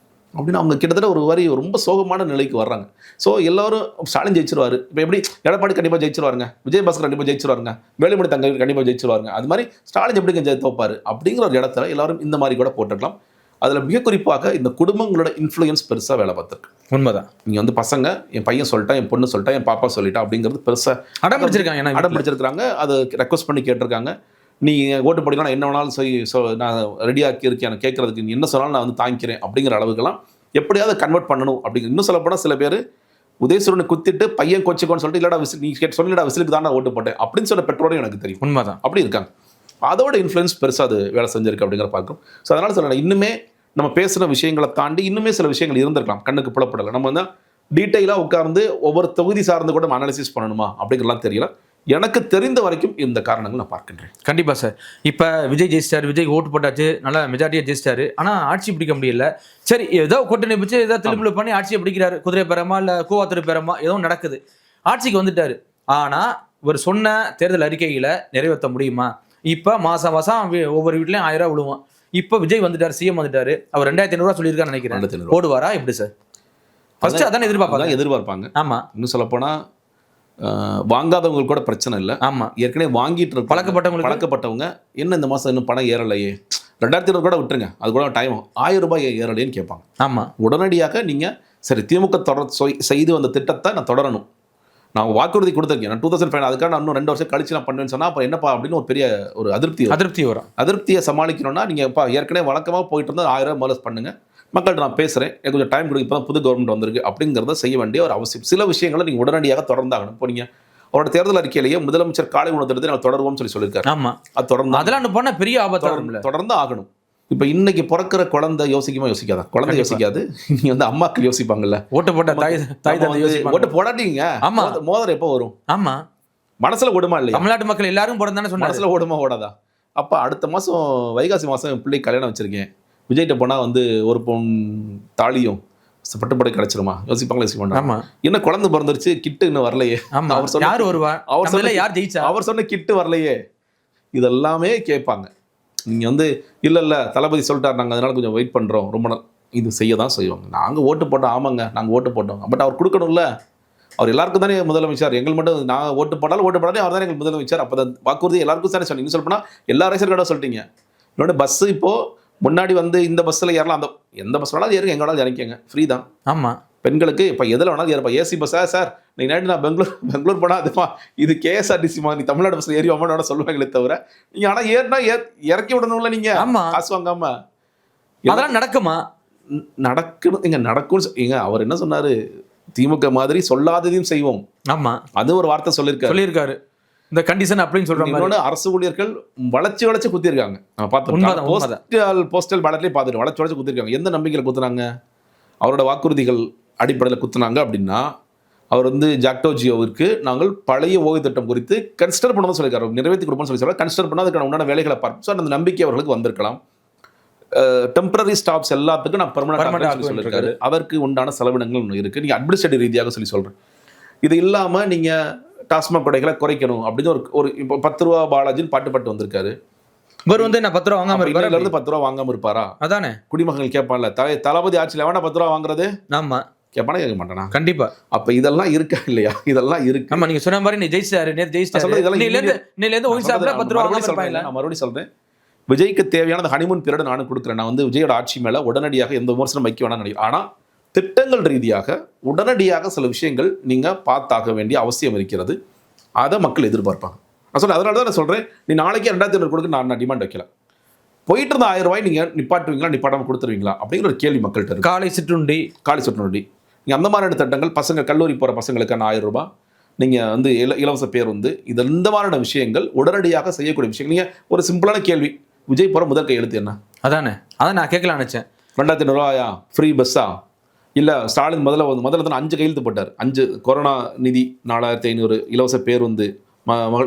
அப்படின்னு அவங்க கிட்டத்தட்ட ஒரு வரி ரொம்ப சோகமான நிலைக்கு வர்றாங்க. ஸோ எல்லாரும் ஸ்டாலின் ஜெயிச்சிருவாரு, இப்போ எப்படி எடப்பாடி கண்டிப்பாக ஜெயிச்சிருவாருங்க, விஜயபாஸ்கர் கண்டிப்பாக ஜெயிச்சிருவாருங்க, வேலுமணி தங்க கண்டிப்பாக ஜெயிச்சிருவாருங்க, அது மாதிரி ஸ்டாலின் எப்படிங்க தோப்பாரு அப்படிங்கிற ஒரு இடத்துல எல்லாரும் இந்த மாதிரி கூட போட்டுக்கலாம். அதில் மிக குறிப்பாக இந்த குடும்பங்களோட இன்ஃப்ளூயன்ஸ் பெருசாக வேலை பார்த்துருக்கு. உண்மைதான். நீங்கள் வந்து பசங்க என் பையன் சொல்லிட்டா, என் பொண்ணு சொல்லிட்டா, என் பாப்பா சொல்லிட்டா அப்படிங்கிறது பெருசாக அடம் பிடிச்சிருக்காங்க, அதை ரெக்வஸ்ட் பண்ணி கேட்டிருக்காங்க. நீ ஓட்டு போட்டினா நான் என்ன வேணாலும் நான் ரெடியாக்கி இருக்கேன், எனக்கு கேட்கறதுக்கு நீ என்ன சொன்னாலும் நான் வந்து தாங்கிக்கிறேன் அப்படிங்கிற அளவுக்குலாம் எப்படியாவது கன்வெர்ட் பண்ணணும் அப்படிங்கிற. இன்னும் சொல்லப்போனால் சில பேர் உதயசூரனை குத்திட்டு பையன் கோச்சிக்கோன்னு சொல்லிட்டு இல்லடா விசில் நீ சொல்லிடா விசிலுக்கு தான் நான் ஓட்டு போட்டேன் அப்படின்னு சொன்ன பெற்றோரையும் எனக்கு தெரியும். உண்மைதான், அப்படி இருக்காங்க. அதோட இன்ஃப்ளூயன்ஸ் பெருசாக அது வேலை செஞ்சிருக்கு அப்படிங்கிற பார்க்கும். ஸோ அதனால் சொல்ல இன்னுமே நம்ம பேசுகிற விஷயங்களை தாண்டி இன்னுமே சில விஷயங்கள் இருந்திருக்கலாம், கண்ணுக்கு புலப்படலை. நம்ம வந்து டீட்டெயிலாக உட்கார்ந்து ஒவ்வொரு தொகுதி சார்ந்து கூட நம்ம அனாலிசிஸ் பண்ணணுமா அப்படிங்கிறலாம் தெரியல. எனக்கு தெரிந்த வரைக்கும் இந்த காரணங்கள் நான் பார்க்கின்றேன். கண்டிப்பாக சார். இப்போ விஜய் ஜெயிச்சிட்டாரு, விஜய் ஓட்டு போட்டாச்சு, நல்லா மெஜாரிட்டியாக ஜெயிச்சிட்டாரு, ஆனால் ஆட்சி பிடிக்க முடியல. சரி, ஏதோ கூட்டணி பிடிச்சி ஏதோ திரும்ப பண்ணி ஆட்சியை பிடிக்கிறாரு, குதிரை பேரமா இல்லை கூவாத்திரு பேரமா ஏதோ நடக்குது, ஆட்சிக்கு வந்துட்டாரு. ஆனால் ஒரு சொன்ன தேர்தல் அறிக்கைகளை நிறைவேற்ற முடியுமா? இப்போ மாதம் ஒவ்வொரு வீட்லையும் 1000 ரூபா விழுவோம். இப்போ விஜய் வந்துட்டார், சிஎம் வந்துட்டாரு, அவர் 2500 ரூபா சொல்லியிருக்கான்னு நினைக்கிறேன். போடுவாரா எப்படி சார்? ஃபர்ஸ்ட் அதான் எதிர்பார்ப்பாங்க. ஆமாம், இன்னும் சொல்லப்போனால் வாங்காதவங்களுக்கு கூட பிரச்சனை இல்லை. ஆமாம், ஏற்கனவே வாங்கிட்டு பழக்கப்பட்டவங்க என்ன இந்த மாதம் இன்னும் பணம் ஏறலையே, 2500 கூட விட்டுருங்க, அது கூட டைம் 1000 ரூபாய் ஏறலையேன்னு கேட்பாங்க. ஆமாம், உடனடியாக நீங்கள் சரி திமுக செய்து வந்த திட்டத்தை நான் தொடரணும், நான் வாக்குறுதி கொடுத்துருக்கேன், நான் 2005 அதுக்காக நான் இன்னும் 2 வருஷம் கழிச்சு நான் பண்ணுவேன்னு சொன்னால் அப்போ என்னப்பா அப்படின்னு ஒரு பெரிய ஒரு அதிருப்தி வரும். அதிருப்தியை சமாளிக்கணும்னா நீங்கள் இப்போ ஏற்கனவே வழக்கமாக போயிட்டு இருந்தால் 1000 ரூபாய் முதல்ல பண்ணுங்கள், மக்கள்கிட்ட நான் பேசுகிறேன், எனக்கு கொஞ்சம் டைம் கொடுக்க, இப்போ தான் புது கவர்மெண்ட் வந்திருக்கு அப்படிங்கிறத செய்ய வேண்டிய ஒரு அவசியம். சில விஷயங்களை நீங்கள் உடனடியாக தொடர்ந்தாகணும். இப்போ நீங்கள் அவரோட தேர்தல் அறிக்கையிலேயே முதலமைச்சர் காலை உணவு திட்டத்தை நாங்கள் தொடருவோம்னு சொல்லியிருக்காரு. ஆமாம், அது தொடர்ந்து அதெல்லாம் போனால் பெரிய ஆபத்து தொடர்ந்து ஆகணும். இப்போ இன்னைக்கு பிறக்கிற குழந்தை யோசிக்காதான், குழந்தை யோசிக்காது, நீ வந்து அம்மாக்கள் யோசிப்பாங்கல்ல, ஓட்டு போட்ட ஓட்டு போடாட்டீங்க, ஆமா மோதிரம் எப்போ வரும், ஆமா மனசுல ஓடுமா இல்லையா, தமிழ்நாட்டு மக்கள் எல்லாரும் போடுறதானே சொன்னாங்க, மனசுல ஓடுமா ஓடாதா? அப்போ அடுத்த மாதம் வைகாசி மாதம் என் பிள்ளை கல்யாணம் வச்சிருக்கேன், விஜய்கிட்ட போனால் வந்து ஒரு பொன் தாலியும் பட்டுப்படை கிடைச்சிருமா யோசிப்பாங்களா? யோசிக்க மாட்டாங்க. ஆமா, என்ன குழந்தை பிறந்துருச்சு, கிட்டு இன்னும் வரலையே, அவர் சொன்ன யார் வருவா, அவர் சொன்ன கிட்டு வரலையே, இதெல்லாமே கேட்பாங்க. நீங்கள் வந்து இல்லை தளபதி சொல்லிட்டார், நாங்கள் அதனால் கொஞ்சம் வெயிட் பண்ணுறோம், ரொம்ப நாள் இது செய்ய தான் செய்வாங்க. நாங்கள் ஓட்டு போட்டோம், ஆமாங்க நாங்கள் ஓட்டு போட்டோம், பட் அவர் கொடுக்கணும்ல, அவர் எல்லாருக்கும் தானே முதலமைச்சர், எங்கள் மட்டும் நான் ஓட்டு போட்டாலும் அவர் தான் எங்களுக்கு முதலமைச்சர். அப்போ தான் வாக்குறுதி எல்லாருக்கும் தானே சொன்னீங்க. சொல்ல போனால் எல்லா ரேஷன் கார்டும் சொல்லிட்டீங்க. இன்னொன்று பஸ்ஸு இப்போது முன்னாடி வந்து இந்த பஸ்ஸில் ஏறலாம், அந்த எந்த பஸ் வேணாலும் ஏறுங்க, எங்கே வேணாலும் இறங்கிக்கங்க, ஃப்ரீ தான். ஆமாம், பெண்களுக்கு இப்போ எதில் வேணாலும் ஏறப்பா, ஏசி பஸ்ஸா சார் நீ நைட்டு நான் பெங்களூர் போனால் அதுப்பா இது கேஎஸ்ஆர்டிசிமா, நீ தமிழ்நாடு பஸ்ஸில் ஏறி அம்மா சொல்லுவாங்களே தவிர நீங்கள் ஆனால் ஏறினா இறக்கி விடணும்ல, நீங்கள் ஆமாம் காசு வாங்காம. அதெல்லாம் நடக்குமா? நடக்கணும் இங்கே, நடக்கும்னு அவர் என்ன சொன்னார், திமுக மாதிரி சொல்லாததையும் செய்வோம். ஆமாம், அது ஒரு வார்த்தை சொல்லியிருக்காரு. இந்த கண்டிஷன் அப்படின்னு சொல்றாங்க. அரசு ஊழியர்கள் வளைச்சு குத்திருக்காங்க, போஸ்டல் பேலட்லயே பார்த்துட்டு வளைச்சு குத்திருக்காங்க. எந்த நம்பிக்கையில் குத்துனாங்க? அவரோட வாக்குறுதிகள் அடிப்படையில் குத்துனாங்க. அப்படின்னா அவர் வந்து ஜாக்டோஜியோவிற்கு நாங்கள் பழைய ஓய்வு திட்டம் குறித்து கன்சிடர் பண்ணதான் சொல்லியிருக்காரு, நிறைவேற்றி கொடுப்போம்னு சொல்லி கன்சிடர் பண்ணால் அதுக்கான உண்டான வேலைகளை பார்ப்போம். ஸோ அந்த நம்பிக்கை அவர்களுக்கு வந்திருக்கலாம். டெம்பரரி ஸ்டாப்ஸ் எல்லாத்துக்கும் நான் பெர்மனன்ட் சொல்லியிருக்காரு. அவருக்கு உண்டான செலவினங்கள் ஒன்று இருக்குது, நீங்கள் அட்மினிஸ்ட்ரேட்டிவ் ரீதியாக சொல்லி சொல்கிறேன். இது இல்லாமல் நீங்கள் டாஸ்மாக் கடைகளை குறைக்கணும் அப்படின்னு ஒரு இப்போ 10 ரூபா பாலாஜின்னு பாட்டு வந்திருக்காரு. இவர் வந்து நான் 10 ரூபா வாங்காம இருப்பாரு, 10 ரூபா வாங்காம இருப்பாரா? அதானே குடிமகன் கேட்பான்ல, தளபதி ஆட்சியில் வேணா 10 ரூபா வாங்குறது, ஆமா கேட்பானா கேட்க மாட்டானா? கண்டிப்பா. அப்ப இதெல்லாம் இருக்கா இல்லையா? இதெல்லாம் இருக்கு. ஆமா, நீங்க சொன்ன மாதிரி நீ ஜெயிச்சாரு, நேத்து ஜெயிச்சாரு, நான் மறுபடியும் சொல்றேன், விஜய்க்கு தேவையான ஹனிமூன் பீரியட் நானும் கொடுக்குறேன். நான் வந்து விஜயோட ஆட்சி மேல உடனடியாக எந்த விமர்சனம் வைக்க வேணாம்னு நினைக்கிறேன். ஆனா திட்டங்கள் ரீதியாக உடனடியாக சில விஷயங்கள் நீங்கள் பார்த்தாக வேண்டிய அவசியம் இருக்கிறது. அதை மக்கள் எதிர்பார்ப்பாங்க. நான் சொல்கிறேன், அதனால தான் நான் சொல்கிறேன், நீ நாளைக்கு 2500 கொடுக்க நான் டிமாண்ட் வைக்கல. போயிட்டு இருந்த 1000 ரூபாய் நீங்க நிப்பாட்டுவீங்களா, நிப்பாட்டாம கொடுத்துருவீங்களா அப்படிங்கிற ஒரு கேள்வி மக்கள்கிட்ட இருக்கு. காலை சிற்றுண்டி, காலை சுற்றுநொண்டி நீங்க அந்த மாதிரியான திட்டங்கள், பசங்க கல்லூரி போற பசங்களுக்கான 1000 ரூபாய், நீங்க வந்து இலவச பேருந்து, இது இந்த மாதிரியான விஷயங்கள் உடனடியாக செய்யக்கூடிய விஷயங்கள். நீங்க ஒரு சிம்பிளான கேள்வி, விஜய் போற முதல் கையெழுத்து என்ன? அதானே அதான் நான் கேட்கலாம் நினைச்சேன். 2500 ரூபாயா, ஃப்ரீ பஸ்ஸா, இல்ல ஸ்டாலின் முதல்ல தான் 5 கையெழுத்து போட்டார். 5 கொரோனா நிதி 4500, இலவச பேருந்து,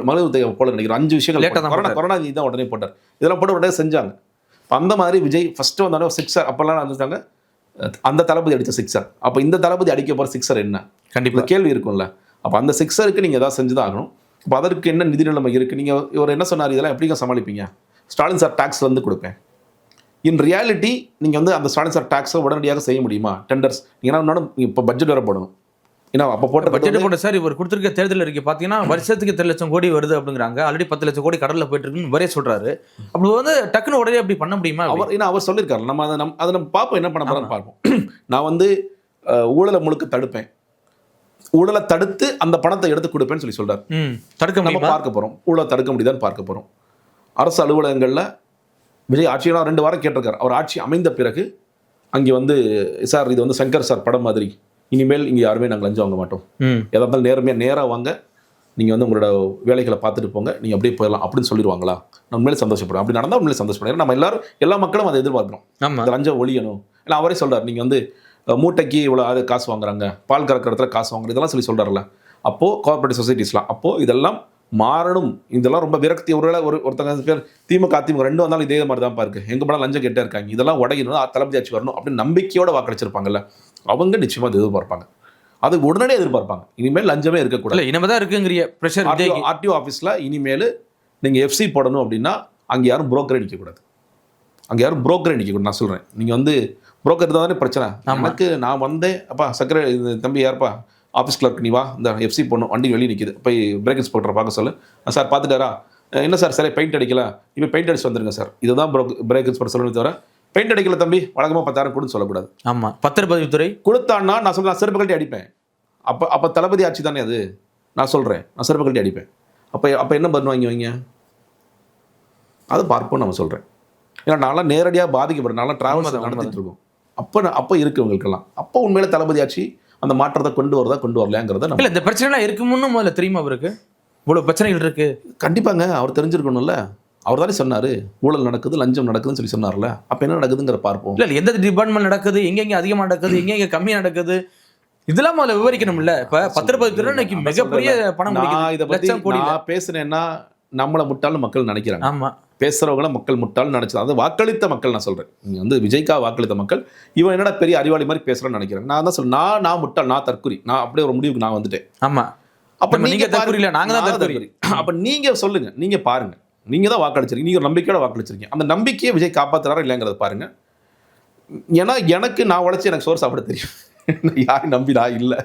மகளிர் போல நினைக்கிறேன் 5 விஷயங்கள். கொரோனா நிதி தான் உடனே போட்டார். இதெல்லாம் போட்டு உடனே செஞ்சாங்க. அந்த மாதிரி விஜய் ஃபர்ஸ்ட் வந்தாலும் சிக்ஸர் அப்பெல்லாம் வந்துட்டாங்க, அந்த தளபதி அடித்த சிக்ஸர். அப்போ இந்த தளபதி அடிக்க போகிற சிக்ஸர் என்ன? கண்டிப்பாக கேள்வி இருக்கும்ல. அப்போ அந்த சிக்ஸருக்கு நீங்கள் ஏதாவது செஞ்சு தான் ஆகணும். அப்போ அதற்கு என்ன நிதி நிலைமை இருக்குது? நீங்கள் இவர் என்ன சொன்னார், இதெல்லாம் எப்படிங்க சமாளிப்பீங்க? ஸ்டாலின் சார் டேக்ஸ்ல இருந்து கொடுப்பேன். இன் ரியாலிட்டி நீங்கள் வந்து அந்த ஸ்டாலின் சார் டேக்ஸை உடனடியாக செய்ய முடியுமா? டெண்டர்ஸ் நீங்கள் இப்போ பட்ஜெட் வேறு போடணும். ஏன்னா அப்போ போட்ட பட்ஜெட் போட்ட சார் இவர் கொடுத்துருக்க தேர்தல் அறிக்கை பார்த்தீங்கன்னா வருஷத்துக்கு 8 லட்சம் கோடி வருது அப்படிங்கிறாங்க. ஆல்ரெடி 10 லட்சம் கோடி கடலில் போயிட்டு இருக்குன்னு வரே சொல்றாரு. அப்படி வந்து டக்குன்னு உடனே அப்படி பண்ண முடியுமா? அவர் சொல்லியிருக்காரு. அதை நம்ம பார்ப்போம், என்ன பண்ண போறோம்னு பார்ப்போம். நான் வந்து ஊழலை முழுக்க தடுப்பேன், ஊழலை தடுத்து அந்த பணத்தை எடுத்து கொடுப்பேன்னு சொல்லி சொல்றாரு. தடுக்க நம்ம பார்க்க போறோம், ஊழலை தடுக்க முடியுதான்னு பார்க்க போறோம். அரசு அலுவலகங்களில் விஜய் ஆட்சியெல்லாம் 2 வாரம் கேட்டிருக்காரு. அவர் ஆட்சி அமைந்த பிறகு அங்கே வந்து சார் இது வந்து சங்கர் சார் படம் மாதிரி, இனிமேல் இங்கே யாருமே நாங்கள் லஞ்சம் வாங்க மாட்டோம், எதாக இருந்தாலும் நேராக வாங்க, நீங்கள் வந்து உங்களோட வேலைகளை பார்த்துட்டு போங்க, நீங்கள் அப்படியே போயிடலாம் அப்படின்னு சொல்லிடுவாங்களா? நம்ம மேலே சந்தோஷப்படுறோம். அப்படி நடந்தால் உண்மையிலே சந்தோஷப்படுறோம். நம்ம எல்லாரும் எல்லா மக்களும் அதை எதிர்பார்க்கிறோம். இந்த லஞ்சம் ஒழியணும். இல்லை அவரே சொல்கிறார், நீங்கள் வந்து மூட்டைக்கு இவ்வளோ காசு வாங்குறாங்க, பால் கறக்கிற இடத்துல காசு வாங்குறது, இதெல்லாம் சொல்லி சொல்கிறார்ல. அப்போது கோஆபரேட்டிவ் சொசைட்டிஸ்லாம் அப்போது இதெல்லாம் மாறணும். இதெல்லாம் ரொம்ப விரக்தி. ஒருத்தங்க பேர் திமுக அதிமுக 2 வந்தாலும் இதே மாதிரி தான் பாருக்கு, எங்க போனால் லஞ்சம் கேட்டே இருக்காங்க, இதெல்லாம் உடையணும், தளபதி ஆட்சி வரணும் அப்படின்னு நம்பிக்கையோட வாக்களிச்சிருப்பாங்கல்ல, அவங்க நிச்சயமா எதிர்பார்ப்பாங்க. அது உடனடியே எதிர்பார்ப்பாங்க. இனிமேல் லஞ்சமே இருக்கக்கூடாது. இனிமே தான் இருக்குங்கிற பிரஷர். ஆர்டிஓ ஆஃபீஸில் இனிமேல் நீங்கள் எஃப்சி போடணும் அப்படின்னா அங்கே யாரும் புரோக்கரே நிற்கக்கூடாது. அங்கே யாரும் புரோக்கரே நிற்கக்கூடாது. நான் சொல்கிறேன், நீங்கள் வந்து புரோக்கர் இருந்தால் தானே பிரச்சனை. எனக்கு நான் வந்தேன், அப்பா சக்கரை தம்பி யாருப்பா ஆஃபீஸ் கிளர்க், நீ வா, இந்த எஃப்சி போடணும், வண்டி வெளியே நிற்கிது, போய் பிரேக் இன்ஸ்பெக்டரை பார்க்க சொல்லு. சார் பார்த்துட்டாரா? என்ன சார் சரியா பெயிண்ட் அடிக்கல, இப்போ பெயிண்ட் அடிச்சு வந்துருங்க சார், இதுதான் பிரேக் இன்ஸ்பெக்டர் சொல்லணும். தவிர பெயிண்ட் அடிக்கல தம்பி வழக்கமாக 10,000 கொடுன்னு சொல்லக்கூடாது. ஆமாம், பத்திரப்பதிவுத்துறை கொடுத்தான்னா நான் சொல்கிறேன், நான் செருப்பு கழட்டி அடிப்பேன். அப்போ தளபதி ஆட்சி தானே அது. நான் சொல்கிறேன், நான் செருப்பு கழட்டி அடிப்பேன். அப்போ என்ன பண்ணுவாங்க வைங்க, அது பார்ப்போம். நம்ம சொல்கிறேன், ஏன்னா நான்லாம் நேரடியாக பாதிக்கப்படுறேன், நான்லாம் ட்ராவல்ஸ் நடத்திட்டு இருக்கோம். அப்போ இருக்குது உங்களுக்கெல்லாம். அப்போ உண்மையில தளபதி ஆட்சி அந்த மாற்றத்தை கொண்டு வரலையாங்கிறத இல்லை. இந்த பிரச்சனைலாம் இருக்குமுன்னு முதல்ல தெரியுமா அவருக்கு? இவ்வளோ பிரச்சனைகள் இருக்கு. கண்டிப்பாங்க அவர் தெரிஞ்சிருக்கணும்ல. அவர் தானே சொன்னார் ஊழல் நடக்குது, லஞ்சம் நடக்குதுன்னு சொல்லி சொன்னார்ல. அப்போ என்ன நடக்குதுங்கிற பார்ப்போம். இல்லை, எந்த டிபார்ட்மெண்ட் நடக்குது, எங்கெங்கே அதிகமாக நடக்குது, எங்கெங்கே கம்மியாக நடக்குது, இதெல்லாம் முதல்ல விவரிக்கணும்ல. இப்போ பத்திரப்பதிவுத்துறை மிகப்பெரிய பணம். இதை பற்றி நான் பேசுனேன்னா நம்மளை முட்டாள்னு மக்கள் நினைக்கிறாங்க. ஆமாம், பேசுகிறவங்கள மக்கள் முட்டாள்னு நினச்சது. அது வாக்களித்த மக்கள். நான் சொல்கிறேன், நீங்கள் வந்து விஜய்க்காக வாக்களித்த மக்கள் இவன் என்னடா பெரிய அறிவாளி மாதிரி பேசுகிறேன்னு நினைக்கிறேன். நான் தான் சொல்றேன், நான் முட்டாள், நான் தற்குறி, நான் அப்படியே ஒரு முடிவுக்கு நான் வந்துட்டேன். ஆமாம், அப்போ நீங்கள் தற்குறி இல்லை, நாங்கள் தான் தற்குறி. அப்போ நீங்கள் சொல்லுங்கள், நீங்கள் பாருங்கள், நீங்கள் தான் வாக்களிச்சிருக்கீங்க, நீங்கள் ஒரு நம்பிக்கையோட வாக்களிச்சிருக்கீங்க. அந்த நம்பிக்கையை விஜய் காப்பாற்றுறாரா இல்லைங்கிறத பாருங்கள். ஏன்னா நான் உழைச்சி எனக்கு சோறு சாப்பிட தெரியும். யாரையும் நம்பி நான் இல்லை.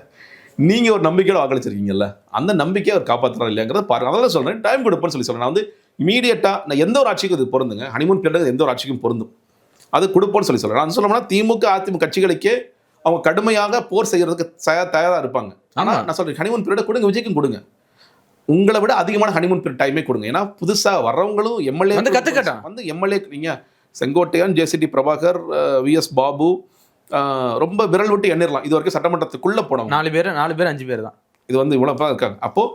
நீங்கள் ஒரு நம்பிக்கையோட வாக்களிச்சிருக்கீங்கல்ல, அந்த நம்பிக்கையை அவர் காப்பாற்றுறா இல்லைங்கிறத பாருங்கள். அதெல்லாம் சொல்கிறேன், டைம் கொடுப்பேன்னு சொல்லி சொல்கிறேன். நான் வந்து இமீடியட்டாக நான் எந்த ஒரு ஆட்சிக்கும் இது பொருந்துங்க, ஹனிமூன் பீரியட் எந்த ஒரு ஆட்சிக்கும் பொருந்தும், அது கொடுப்போன்னு சொல்லி சொல்கிறேன். நான் சொல்லணும்னா திமுக அதிமுக கட்சிகளுக்கே அவங்க கடுமையாக போர் செய்கிறதுக்கு தயாராக இருப்பாங்க. ஆனால் நான் சொல்கிறேன், ஹனிமூன் பீரியட் கொடுங்க, விஜய்க்கும் கொடுங்க, உங்களை விட அதிகமான ஹனிமூன் பீரியட் டைமே கொடுங்க. ஏன்னா புதுசாக வர்றவங்களும் எம்எல்ஏ வந்து கற்றுக்கட்டான். வந்து எம்எல்ஏ நீங்கள் செங்கோட்டையன், ஜேசிடி பிரபாகர், விஎஸ் பாபு ரொம்ப விரல் விட்டு எண்ணிடலாம். இது வரைக்கும் சட்டமன்றத்துக்குள்ளே போனோம் 4 பேர் 5 பேர் தான். இது வந்து இவ்வளோ இருக்காங்க. அப்போது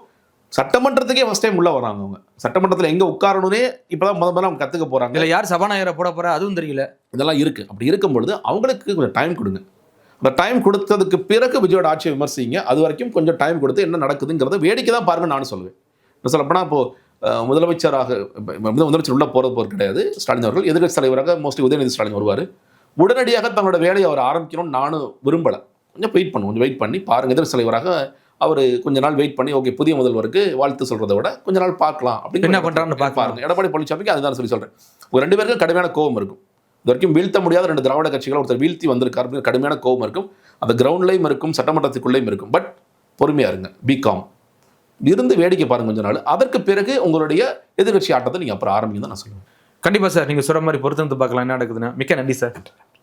சட்டமன்றத்துக்கே ஃபர்ஸ்ட் டைம் உள்ள வராங்க. அவங்க சட்டமன்றத்தில் எங்கே உட்காரணும்னே இப்போதான் முதல்ல அவங்க கற்றுக்க போகிறாங்க. இல்லை, யார் சபாநாயகரை போட போகிறா அதுவும் தெரியல. இதெல்லாம் இருக்குது. அப்படி இருக்கும்பொழுது அவங்களுக்கு கொஞ்சம் டைம் கொடுங்க. அந்த டைம் கொடுத்ததுக்கு பிறகு விஜயோட ஆட்சியை விமர்சிங்க. அது வரைக்கும் கொஞ்சம் டைம் கொடுத்து என்ன நடக்குதுங்கிறத வேடிக்கை தான் பாருங்க. நானும் சொல்லுவேன். நான் சொல்லப்போனால் இப்போது முதலமைச்சர் உள்ள போகிறது கிடையாது ஸ்டாலின் அவர்கள். எதிர்க்கட்சி தலைவராக மோஸ்ட்லி உதயநிதி ஸ்டாலின் வருவார். உடனடியாக தங்களோட வேலையை அவர் ஆரம்பிக்கணும்னு நானும் விரும்பலை. கொஞ்சம் வெயிட் பண்ணுவோம், கொஞ்சம் வெயிட் பண்ணி பாருங்கள். எதிர்க்கட்சி தலைவராக அவர் கொஞ்ச நாள் வெயிட் பண்ணி ஓகே புதிய முதல்வருக்கு வாழ்த்து சொல்கிறத விட கொஞ்ச நாள் பார்க்கலாம் அப்படின்னு என்ன பண்ணுறான்னு பாருங்க. எடப்பாடி பழனிசாமிக்கு அதுதான் சொல்லி சொல்கிறேன். ஒரு 2 பேருக்கு கடுமையான கோபம் இருக்கும். இது வரைக்கும் வீழ்த்த முடியாத 2 திராவிட கட்சிகள் ஒருத்தர் வீழ்த்தி வந்திருக்காரு அப்படின்னு கடுமையான கோபம் இருக்கும். அந்த கிரவுண்ட்லேயும் இருக்கும், சட்டமன்றத்துக்குள்ளேயும் இருக்கும். பட் பொறுமையாக இருங்க, பிகாம் இருந்து வேடிக்கை பாருங்க கொஞ்ச நாள். அதற்கு பிறகு உங்களுடைய எதிர்கட்சி ஆட்டத்தை நீங்கள் அப்புறம் ஆரம்பிங்க தான் நான் சொல்லுவேன். கண்டிப்பாக சார், நீங்கள் சொல்கிற மாதிரி பொறுத்து பார்க்கலாம் என்ன நடக்குதுன்னா. மிக்க நன்றி சார்.